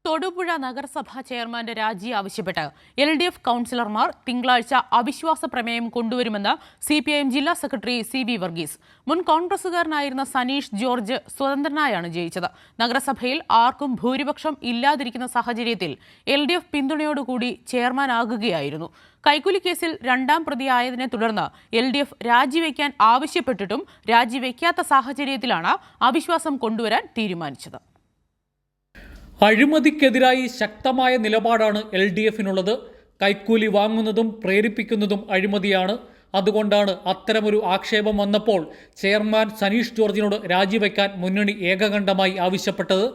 തൊടുപുഴ നഗരസഭാ ചെയർമാന്റെ രാജി ആവശ്യപ്പെട്ട് LDF കൗൺസിലർമാർ തിങ്കളാഴ്ച അവിശ്വാസ പ്രമേയം കൊണ്ടുവരുമെന്ന് CPIM ജില്ലാ സെക്രട്ടറി CB വർഗീസ്. മുൻ കോൺഗ്രസുകാരനായിരുന്ന സനീഷ് ജോർജ് സ്വതന്ത്രനായാണ് ജയിച്ചത്. നഗരസഭയിൽ ആർക്കും ഭൂരിപക്ഷം ഇല്ലാതിരിക്കുന്ന സാഹചര്യത്തിൽ LDF പിന്തുണയോടുകൂടി ചെയർമാനാകുകയായിരുന്നു. കൈക്കൂലി കേസിൽ രണ്ടാം പ്രതിയായതിനെ തുടർന്ന് LDF രാജിവെക്കാൻ ആവശ്യപ്പെട്ടിട്ടും രാജിവെക്കാത്ത സാഹചര്യത്തിലാണ് അവിശ്വാസം കൊണ്ടുവരാൻ തീരുമാനിച്ചത്. അഴിമതിക്കെതിരായി ശക്തമായ നിലപാടാണ് LDFിനുള്ളത്. കൈക്കൂലി വാങ്ങുന്നതും പ്രേരിപ്പിക്കുന്നതും അഴിമതിയാണ്. അതുകൊണ്ടാണ് അത്തരമൊരു ആക്ഷേപം വന്നപ്പോൾ ചെയർമാൻ സനീഷ് ജോർജിനോട് രാജിവെക്കാൻ മുന്നണി ഏകകണ്ഠമായി ആവശ്യപ്പെട്ടത്.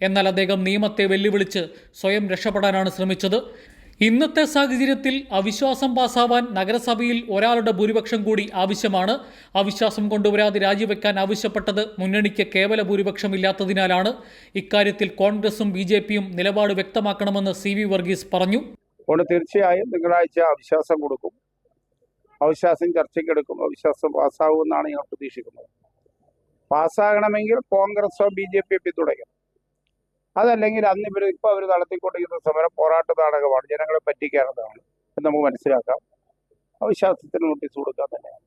എന്നാൽ അദ്ദേഹം നിയമത്തെ വെല്ലുവിളിച്ച് സ്വയം രക്ഷപ്പെടാനാണ് ശ്രമിച്ചത്. ഇന്നത്തെ സാഹചര്യത്തിൽ അവിശ്വാസം പാസാവാൻ നഗരസഭയിൽ ഒരാളുടെ ഭൂരിപക്ഷം കൂടി ആവശ്യമാണ്. അവിശ്വാസം കൊണ്ടുവരാതെ രാജിവെക്കാൻ ആവശ്യപ്പെട്ടത് മുന്നണിക്ക് കേവല ഭൂരിപക്ഷമില്ലാത്തതിനാലാണ്. ഇക്കാര്യത്തിൽ കോൺഗ്രസും BJPയും നിലപാട് വ്യക്തമാക്കണമെന്ന് CB വർഗീസ് പറഞ്ഞു. തീർച്ചയായും തിങ്കളാഴ്ച അവിശ്വാസം കൊടുക്കും, അവിശ്വാസം ചർച്ചയ്ക്കെടുക്കും, അവിശ്വാസം പാസ്സാകുമെന്നാണ് ഞാൻ പ്രതീക്ഷിക്കുന്നത്. പാസ്സാകണമെങ്കിൽ കോൺഗ്രസോ BJPയോ പിന്തുണയ്ക്കും. അതല്ലെങ്കിൽ അന്ന് ഇപ്പോൾ അവർ നടത്തിക്കൊണ്ടിരിക്കുന്ന സമരം പോരാട്ട നാടകമാണ്, ജനങ്ങളെ പറ്റിക്കാനുള്ളതാണ് എന്ന് നമുക്ക് മനസ്സിലാക്കാം. അവിശ്വാസത്തിന് നോട്ടീസ് കൊടുക്കാൻ തന്നെയാണ്.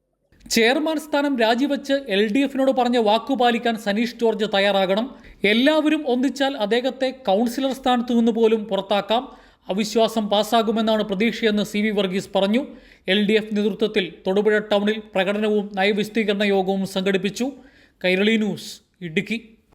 ചെയർമാൻ സ്ഥാനം രാജിവെച്ച് LDFിനോട് പറഞ്ഞ വാക്കുപാലിക്കാൻ സനീഷ് ജോർജ് തയ്യാറാകണം. എല്ലാവരും ഒന്നിച്ചാൽ അദ്ദേഹത്തെ കൗൺസിലർ സ്ഥാനത്തു നിന്ന് പോലും പുറത്താക്കാം. അവിശ്വാസം പാസ്സാകുമെന്നാണ് പ്രതീക്ഷയെന്ന് CB വർഗീസ് പറഞ്ഞു. LDF നേതൃത്വത്തിൽ തൊടുപുഴ ടൗണിൽ പ്രകടനവും നയവിശദീകരണ യോഗവും സംഘടിപ്പിച്ചു. കൈരളി ന്യൂസ്, ഇടുക്കി.